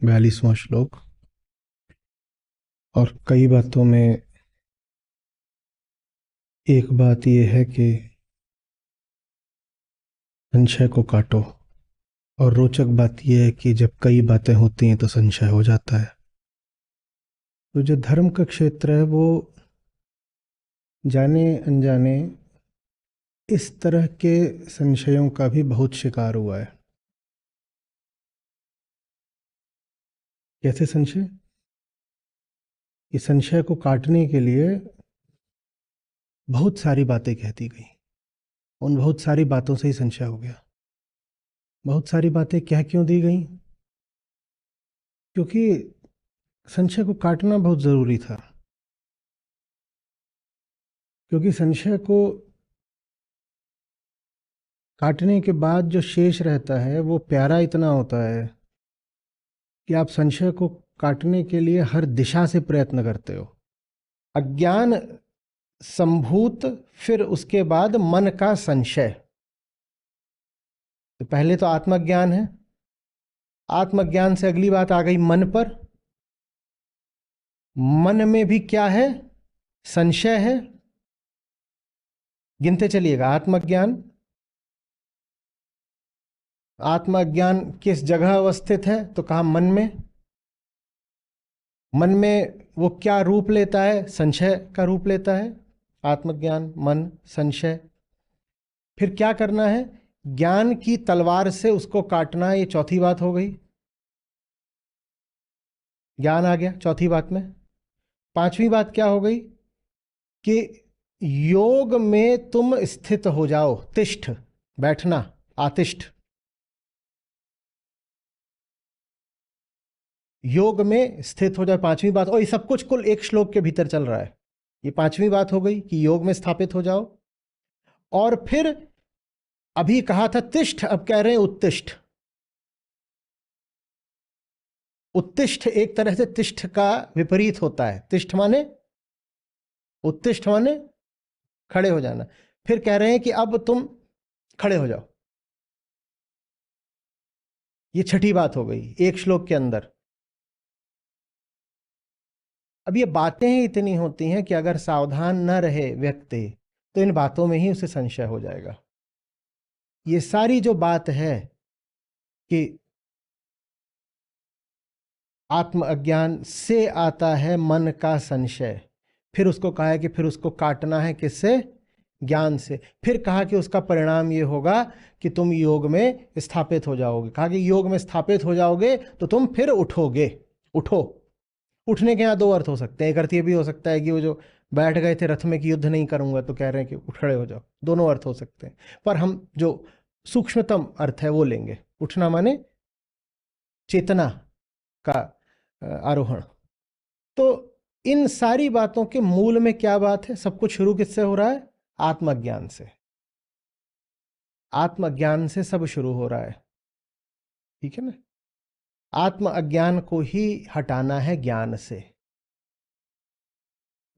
42वां श्लोक। और कई बातों में एक बात यह है कि संशय को काटो, और रोचक बात यह है कि जब कई बातें होती हैं तो संशय हो जाता है। तो जो धर्म का क्षेत्र है वो जाने अनजाने इस तरह के संशयों का भी बहुत शिकार हुआ है। कैसे संशय? इस संशय को काटने के लिए बहुत सारी बातें कह दी गई। उन बहुत सारी बातों से ही संशय हो गया। बहुत सारी बातें कह क्यों दी गई? क्योंकि संशय को काटना बहुत जरूरी था। क्योंकि संशय को काटने के बाद जो शेष रहता है वो प्यारा इतना होता है कि आप संशय को काटने के लिए हर दिशा से प्रयत्न करते हो। अज्ञान संभूत, फिर उसके बाद मन का संशय। तो पहले तो आत्मज्ञान है, आत्मज्ञान से अगली बात आ गई मन पर। मन में भी क्या है? संशय है। गिनते चलिएगा। आत्मज्ञान, आत्मज्ञान किस जगह अवस्थित है? तो कहा मन में। मन में वो क्या रूप लेता है? संशय का रूप लेता है। आत्मज्ञान, मन, संशय। फिर क्या करना है? ज्ञान की तलवार से उसको काटना। ये चौथी बात हो गई। ज्ञान आ गया चौथी बात में। पांचवी बात क्या हो गई? कि योग में तुम स्थित हो जाओ। तिष्ठ, बैठना, आतिष्ठ। योग में स्थित हो जाए, पांचवी बात। और ये सब कुछ कुल एक श्लोक के भीतर चल रहा है। ये पांचवी बात हो गई कि योग में स्थापित हो जाओ। और फिर अभी कहा था तिष्ठ, अब कह रहे हैं उत्तिष्ठ। उत्तिष्ठ एक तरह से तिष्ठ का विपरीत होता है। तिष्ठ माने, उत्तिष्ठ माने खड़े हो जाना। फिर कह रहे हैं कि अब तुम खड़े हो जाओ। ये छठी बात हो गई एक श्लोक के अंदर। अब ये बातें ही इतनी होती हैं कि अगर सावधान न रहे व्यक्ति तो इन बातों में ही उसे संशय हो जाएगा। ये सारी जो बात है कि आत्म अज्ञान से आता है मन का संशय, फिर उसको कहा है कि फिर उसको काटना है किससे? ज्ञान से। फिर कहा कि उसका परिणाम ये होगा कि तुम योग में स्थापित हो जाओगे। कहा कि योग में स्थापित हो जाओगे तो तुम फिर उठोगे। उठो। उठने के यहाँ दो अर्थ हो सकते हैं। एक अर्थ ये भी हो सकता है कि वो जो बैठ गए थे रथ में कि युद्ध नहीं करूंगा, तो कह रहे हैं कि उठ खड़े हो जाओ। दोनों अर्थ हो सकते हैं, पर हम जो सूक्ष्मतम अर्थ है वो लेंगे। उठना माने चेतना का आरोहण। तो इन सारी बातों के मूल में क्या बात है? सब कुछ शुरू किससे हो रहा है? आत्मज्ञान से। आत्मज्ञान से सब शुरू हो रहा है। ठीक है ना? आत्म अज्ञान को ही हटाना है ज्ञान से।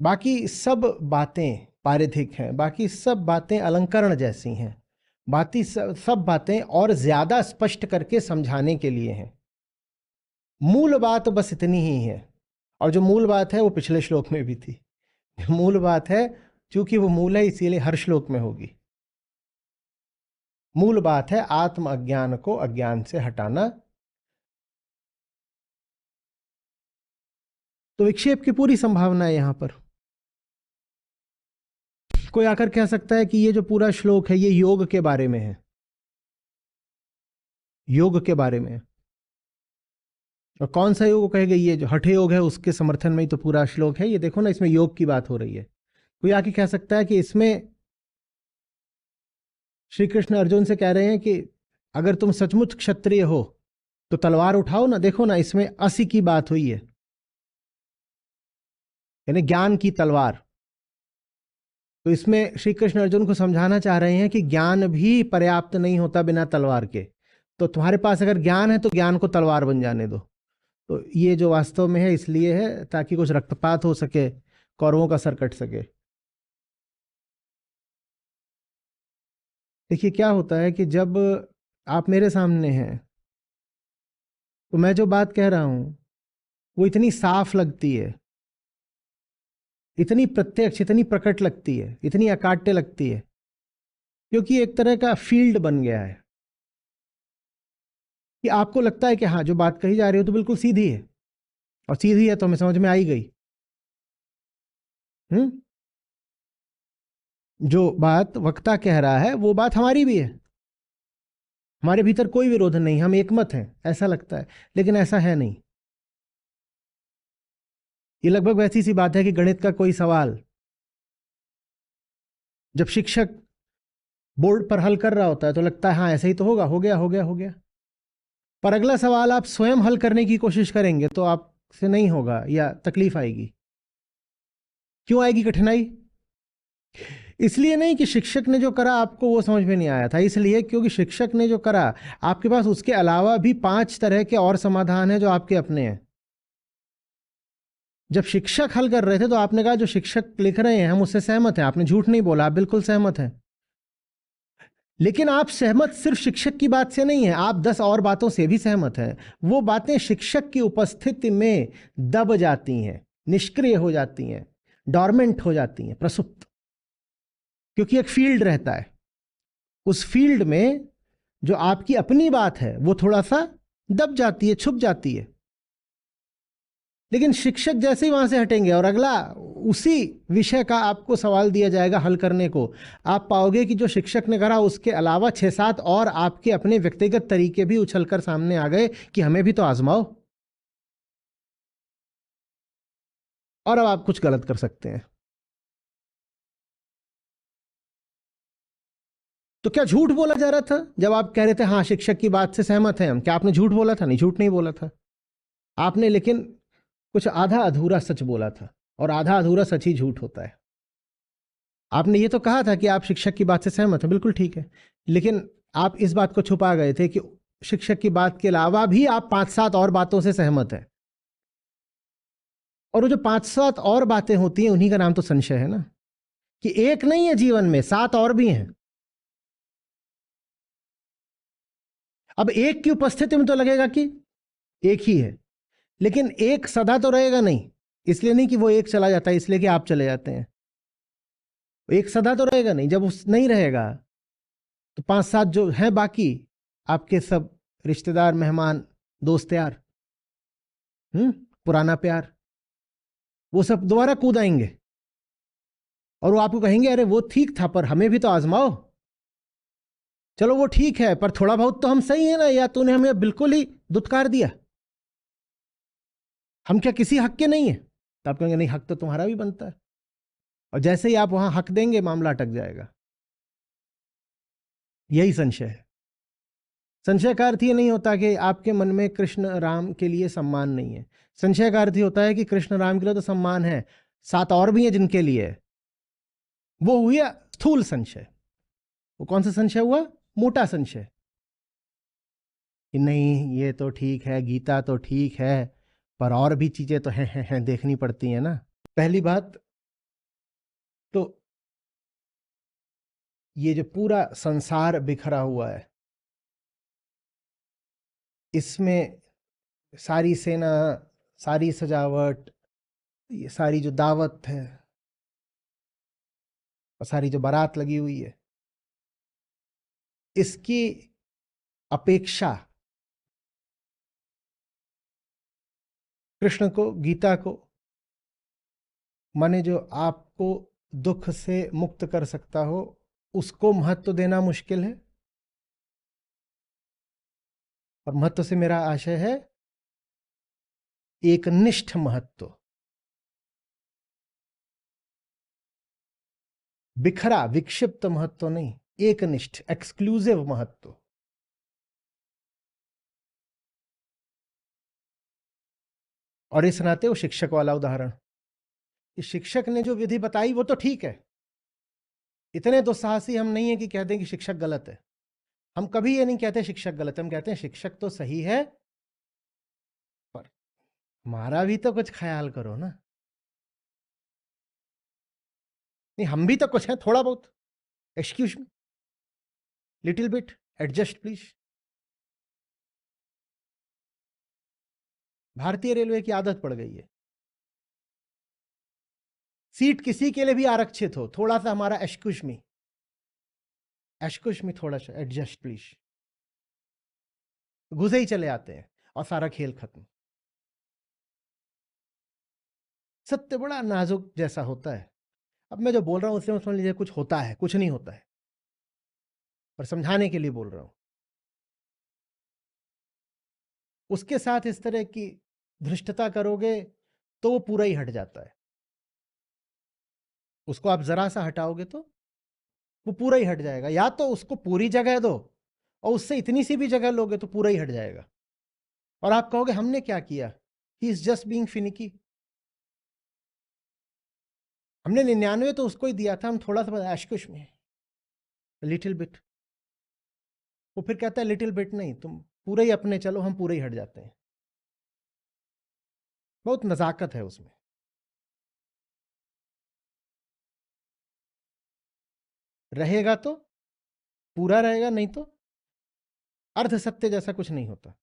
बाकी सब बातें पारिधिक हैं, बाकी सब बातें अलंकरण जैसी हैं। बाकी सब बातें और ज्यादा स्पष्ट करके समझाने के लिए हैं। मूल बात बस इतनी ही है। और जो मूल बात है वो पिछले श्लोक में भी थी। मूल बात है, चूंकि वो मूल है इसीलिए हर श्लोक में होगी। मूल बात है आत्म अज्ञान को अज्ञान से हटाना। तो विक्षेप की पूरी संभावना है यहां पर। कोई आकर कह सकता है कि ये जो पूरा श्लोक है ये योग के बारे में है, योग के बारे में है। और कौन सा योग कहेगा? ये जो हठ योग है उसके समर्थन में ही तो पूरा श्लोक है। ये देखो ना, इसमें योग की बात हो रही है। कोई आके कह सकता है कि इसमें श्री कृष्ण अर्जुन से कह रहे हैं कि अगर तुम सचमुच क्षत्रिय हो तो तलवार उठाओ ना। देखो ना, इसमें असी की बात हुई है, यानी ज्ञान की तलवार। तो इसमें श्री कृष्ण अर्जुन को समझाना चाह रहे हैं कि ज्ञान भी पर्याप्त नहीं होता बिना तलवार के। तो तुम्हारे पास अगर ज्ञान है तो ज्ञान को तलवार बन जाने दो। तो ये जो वास्तव में है इसलिए है ताकि कुछ रक्तपात हो सके, कौरवों का सर कट सके। देखिए क्या होता है कि जब आप मेरे सामने हैं तो मैं जो बात कह रहा हूं वो इतनी साफ लगती है, इतनी प्रत्यक्ष, इतनी प्रकट लगती है, इतनी अकाट्य लगती है, क्योंकि एक तरह का फील्ड बन गया है कि आपको लगता है कि हाँ जो बात कही जा रही हो तो बिल्कुल सीधी है, और सीधी है तो हमें समझ में आई गई। जो बात वक्ता कह रहा है वो बात हमारी भी है, हमारे भीतर कोई विरोध नहीं, हम एकमत हैं, ऐसा लगता है, लेकिन ऐसा है नहीं। ये लगभग वैसी सी बात है कि गणित का कोई सवाल जब शिक्षक बोर्ड पर हल कर रहा होता है तो लगता है हाँ ऐसे ही तो होगा, हो गया हो गया हो गया, पर अगला सवाल आप स्वयं हल करने की कोशिश करेंगे तो आपसे नहीं होगा या तकलीफ आएगी। क्यों आएगी कठिनाई? इसलिए नहीं कि शिक्षक ने जो करा आपको वो समझ में नहीं आया था, इसलिए क्योंकि शिक्षक ने जो करा आपके पास उसके अलावा भी 5 तरह के और समाधान हैं जो आपके अपने हैं। जब शिक्षक हल कर रहे थे तो आपने कहा जो शिक्षक लिख रहे हैं हम उससे सहमत हैं, आपने झूठ नहीं बोला, आप बिल्कुल सहमत हैं। लेकिन आप सहमत सिर्फ शिक्षक की बात से नहीं है, आप 10 और बातों से भी सहमत हैं। वो बातें शिक्षक की उपस्थिति में दब जाती हैं, निष्क्रिय हो जाती हैं, डॉर्मेंट हो जाती हैं, प्रसुप्त, क्योंकि एक फील्ड रहता है। उस फील्ड में जो आपकी अपनी बात है वो थोड़ा सा दब जाती है, छुप जाती है। लेकिन शिक्षक जैसे ही वहां से हटेंगे और अगला उसी विषय का आपको सवाल दिया जाएगा हल करने को, आप पाओगे कि जो शिक्षक ने करा उसके अलावा 6-7 और आपके अपने व्यक्तिगत तरीके भी उछलकर सामने आ गए कि हमें भी तो आजमाओ, और अब आप कुछ गलत कर सकते हैं। तो क्या झूठ बोला जा रहा था जब आप कह रहे थे हाँ शिक्षक की बात से सहमत हैं हम? क्या आपने झूठ बोला था? नहीं, झूठ नहीं बोला था आपने, लेकिन कुछ आधा अधूरा सच बोला था, और आधा अधूरा सच ही झूठ होता है। आपने ये तो कहा था कि आप शिक्षक की बात से सहमत हैं, बिल्कुल ठीक है, लेकिन आप इस बात को छुपा गए थे कि शिक्षक की बात के अलावा भी आप 5-7 और बातों से सहमत हैं। और वो जो 5-7 और बातें होती हैं उन्हीं का नाम तो संशय है ना, कि एक नहीं है जीवन में, 7 और भी हैं। अब एक की उपस्थिति में तो लगेगा कि एक ही है, लेकिन एक सदा तो रहेगा नहीं, इसलिए नहीं कि वो एक चला जाता है, इसलिए कि आप चले जाते हैं। एक सदा तो रहेगा नहीं, जब उस नहीं रहेगा तो 5-7 जो हैं बाकी आपके सब रिश्तेदार, मेहमान, दोस्त यार, पुराना प्यार, वो सब दोबारा कूद आएंगे और वो आपको कहेंगे अरे वो ठीक था पर हमें भी तो आजमाओ। चलो वो ठीक है पर थोड़ा बहुत तो हम सही है ना, या तूने हमें बिल्कुल ही दुत्कार दिया, हम क्या किसी हक के नहीं है? तो आप कहेंगे नहीं, हक तो तुम्हारा भी बनता है, और जैसे ही आप वहां हक देंगे मामला अटक जाएगा। यही संशय है। संशय का अर्थ ये नहीं होता कि आपके मन में कृष्ण राम के लिए सम्मान नहीं है। संशय का अर्थ ये होता है कि कृष्ण राम के लिए तो सम्मान है, 7 और भी हैं जिनके लिए। वो हुआ स्थूल संशय। वो कौन सा संशय हुआ? मोटा संशय, कि नहीं ये तो ठीक है, गीता तो ठीक है, पर और भी चीजें तो हैं देखनी पड़ती हैं ना। पहली बात तो ये जो पूरा संसार बिखरा हुआ है, इसमें सारी सेना, सारी सजावट, ये सारी जो दावत है और सारी जो बारात लगी हुई है, इसकी अपेक्षा कृष्ण को, गीता को, माने जो आपको दुख से मुक्त कर सकता हो, उसको महत्व देना मुश्किल है। और महत्व से मेरा आशय है एक निष्ठ महत्व, बिखरा विक्षिप्त महत्व नहीं, एक निष्ठ एक्सक्लूसिव महत्व। और इस नाते वो शिक्षक वाला उदाहरण, कि शिक्षक ने जो विधि बताई वो तो ठीक है, इतने दुस्साहसी हम नहीं है कि कहते हैं कि शिक्षक गलत है। हम कभी ये नहीं कहते शिक्षक गलत है, हम कहते हैं शिक्षक तो सही है पर हमारा भी तो कुछ ख्याल करो ना। नहीं, हम भी तो कुछ है थोड़ा बहुत, excuse me, little bit adjust please. भारतीय रेलवे की आदत पड़ गई है, सीट किसी के लिए भी आरक्षित हो, थोड़ा सा हमारा एक्सक्यूज मी थोड़ा सा एडजस्ट प्लीज, घुसे ही चले आते हैं और सारा खेल खत्म। सत्य बड़ा नाजुक जैसा होता है। अब मैं जो बोल रहा हूं उससे समझ लीजिए कुछ होता है, कुछ नहीं होता है, पर समझाने के लिए बोल रहा हूं। उसके साथ इस तरह की धृष्टता करोगे तो वो पूरा ही हट जाता है। उसको आप जरा सा हटाओगे तो वो पूरा ही हट जाएगा। या तो उसको पूरी जगह दो और उससे इतनी सी भी जगह लोगे तो पूरा ही हट जाएगा। और आप कहोगे हमने क्या किया, he is just being finicky. हमने 99 तो उसको ही दिया था, हम थोड़ा सा आशकुश में लिटिल बिट। वो फिर कहता है लिटिल बिट नहीं, तुम पूरे ही अपने चलो, हम पूरे ही हट जाते हैं। बहुत नजाकत है उसमें। रहेगा तो पूरा रहेगा, नहीं तो अर्ध सत्य जैसा कुछ नहीं होता,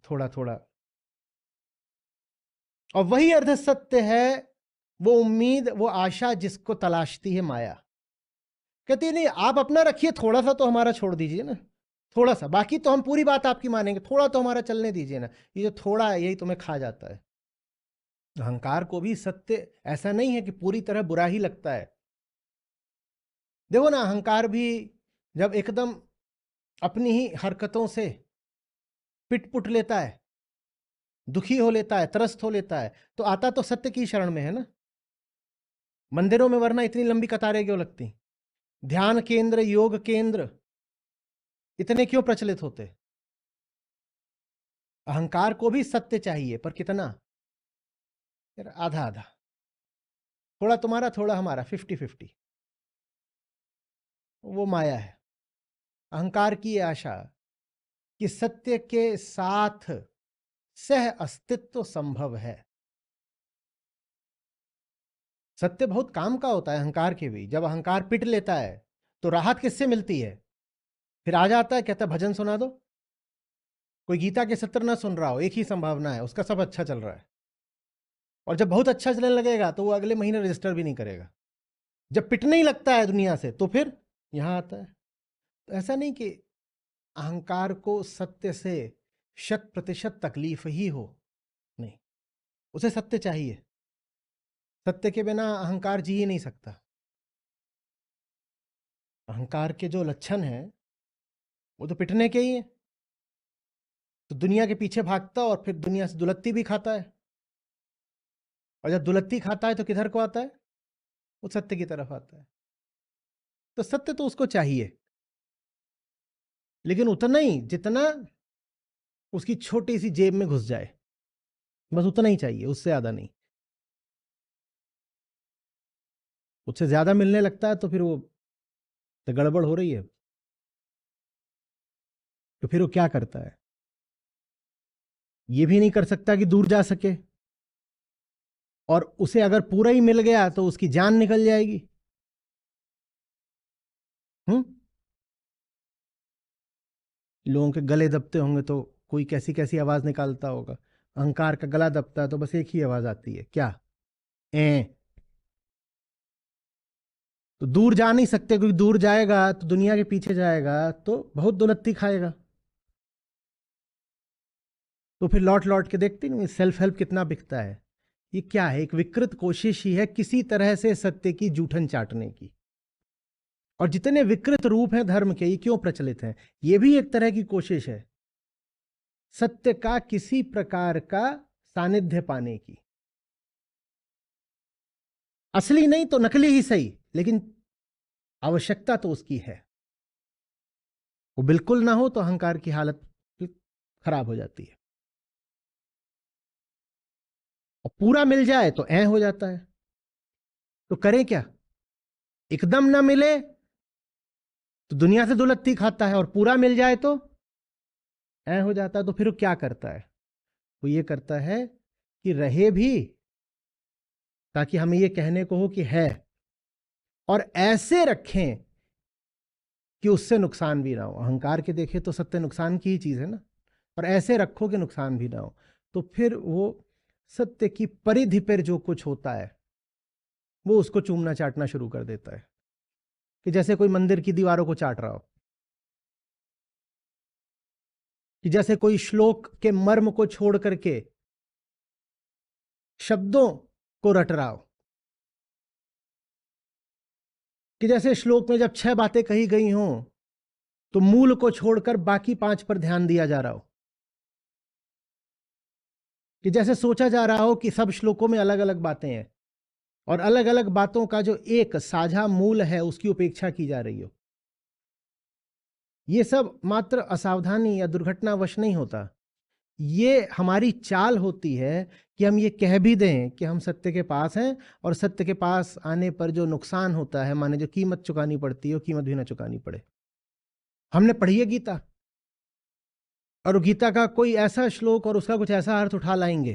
थोड़ा थोड़ा। और वही अर्ध सत्य है वो उम्मीद, वो आशा जिसको तलाशती है माया। कहती है नहीं आप अपना रखिए, थोड़ा सा तो हमारा छोड़ दीजिए ना, थोड़ा सा, बाकी तो हम पूरी बात आपकी मानेंगे, थोड़ा तो हमारा चलने दीजिए ना। ये जो थोड़ा है यही तुम्हें खा जाता है। अहंकार को भी सत्य ऐसा नहीं है कि पूरी तरह बुरा ही लगता है। देखो ना, अहंकार भी जब एकदम अपनी ही हरकतों से पिट पुट लेता है, दुखी हो लेता है, त्रस्त हो लेता है, तो आता तो सत्य की शरण में है ना। मंदिरों में वरना इतनी लंबी कतारें क्यों लगती, ध्यान केंद्र, योग केंद्र इतने क्यों प्रचलित होते। अहंकार को भी सत्य चाहिए, पर कितना, आधा आधा, थोड़ा तुम्हारा थोड़ा हमारा, 50-50। वो माया है अहंकार की आशा कि सत्य के साथ सह अस्तित्व संभव है। सत्य बहुत काम का होता है अहंकार के भी। जब अहंकार पिट लेता है तो राहत किससे मिलती है, फिर आ जाता है, कहता है भजन सुना दो। कोई गीता के सत्र ना सुन रहा हो, एक ही संभावना है, उसका सब अच्छा चल रहा है। और जब बहुत अच्छा चलने लगेगा तो वो अगले महीने रजिस्टर भी नहीं करेगा। जब पिटने ही लगता है दुनिया से तो फिर यहां आता है। तो ऐसा नहीं कि अहंकार को सत्य से 100% तकलीफ ही हो, नहीं, उसे सत्य चाहिए। सत्य के बिना अहंकार जी ही नहीं सकता। अहंकार के जो लक्षण हैं वो तो पिटने के ही हैं। तो दुनिया के पीछे भागता और फिर दुनिया से दुलत्ती भी खाता है। और जब दुलत्ती खाता है तो किधर को आता है, वो सत्य की तरफ आता है। तो सत्य तो उसको चाहिए, लेकिन उतना ही जितना उसकी छोटी सी जेब में घुस जाए, बस उतना ही चाहिए, उससे ज्यादा नहीं। उससे ज्यादा मिलने लगता है तो फिर वो तो गड़बड़ हो रही है। तो फिर वो क्या करता है, ये भी नहीं कर सकता कि दूर जा सके, और उसे अगर पूरा ही मिल गया तो उसकी जान निकल जाएगी। हम्म लोगों के गले दबते होंगे तो कोई कैसी कैसी आवाज निकालता होगा। अहंकार का गला दबता है तो बस एक ही आवाज आती है, क्या, ए। तो दूर जा नहीं सकते, क्योंकि दूर जाएगा तो दुनिया के पीछे जाएगा तो बहुत दुलत्ती खाएगा। तो फिर लौट लौट के देखते नहीं सेल्फ हेल्प कितना बिकता है। ये क्या है, एक विकृत कोशिश ही है किसी तरह से सत्य की जूठन चाटने की। और जितने विकृत रूप हैं धर्म के, ये क्यों प्रचलित हैं, ये भी एक तरह की कोशिश है सत्य का किसी प्रकार का सानिध्य पाने की। असली नहीं तो नकली ही सही, लेकिन आवश्यकता तो उसकी है। वो बिल्कुल ना हो तो अहंकार की हालत खराब हो जाती है। और पूरा मिल जाए तो ऐ हो जाता है। तो करें क्या, एकदम ना मिले तो दुनिया से दुलत्ती खाता है, और पूरा मिल जाए तो ऐ हो जाता है। तो फिर वो क्या करता है, वो ये करता है कि रहे भी ताकि हमें ये कहने को हो कि है, और ऐसे रखें कि उससे नुकसान भी ना हो। अहंकार के देखे तो सत्य नुकसान की ही चीज है ना। और ऐसे रखो कि नुकसान भी ना हो। तो फिर वो सत्य की परिधि पर जो कुछ होता है वो उसको चूमना चाटना शुरू कर देता है, कि जैसे कोई मंदिर की दीवारों को चाट रहा हो, कि जैसे कोई श्लोक के मर्म को छोड़ करके शब्दों को रट रहा हो, कि जैसे श्लोक में जब 6 बातें कही गई हों तो मूल को छोड़कर बाकी 5 पर ध्यान दिया जा रहा हो, कि जैसे सोचा जा रहा हो कि सब श्लोकों में अलग अलग बातें हैं और अलग अलग बातों का जो एक साझा मूल है उसकी उपेक्षा की जा रही हो। ये सब मात्र असावधानी या दुर्घटनावश नहीं होता, ये हमारी चाल होती है कि हम ये कह भी दें कि हम सत्य के पास हैं, और सत्य के पास आने पर जो नुकसान होता है, माने जो कीमत चुकानी पड़ती है, वो कीमत भी ना चुकानी पड़े। हमने पढ़ी है गीता, और गीता का कोई ऐसा श्लोक और उसका कुछ ऐसा अर्थ उठा लाएंगे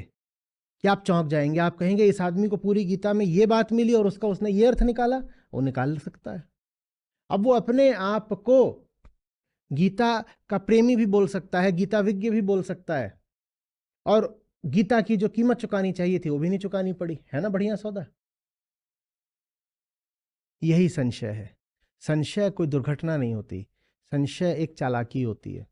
कि आप चौंक जाएंगे। आप कहेंगे इस आदमी को पूरी गीता में ये बात मिली और उसका उसने ये अर्थ निकाला। वो निकाल सकता है। अब वो अपने आप को गीता का प्रेमी भी बोल सकता है, गीता विज्ञ भी बोल सकता है, और गीता की जो कीमत चुकानी चाहिए थी वो भी नहीं चुकानी पड़ी, है ना बढ़िया सौदा। यही संशय है। संशय कोई दुर्घटना नहीं होती, संशय एक चालाकी होती है।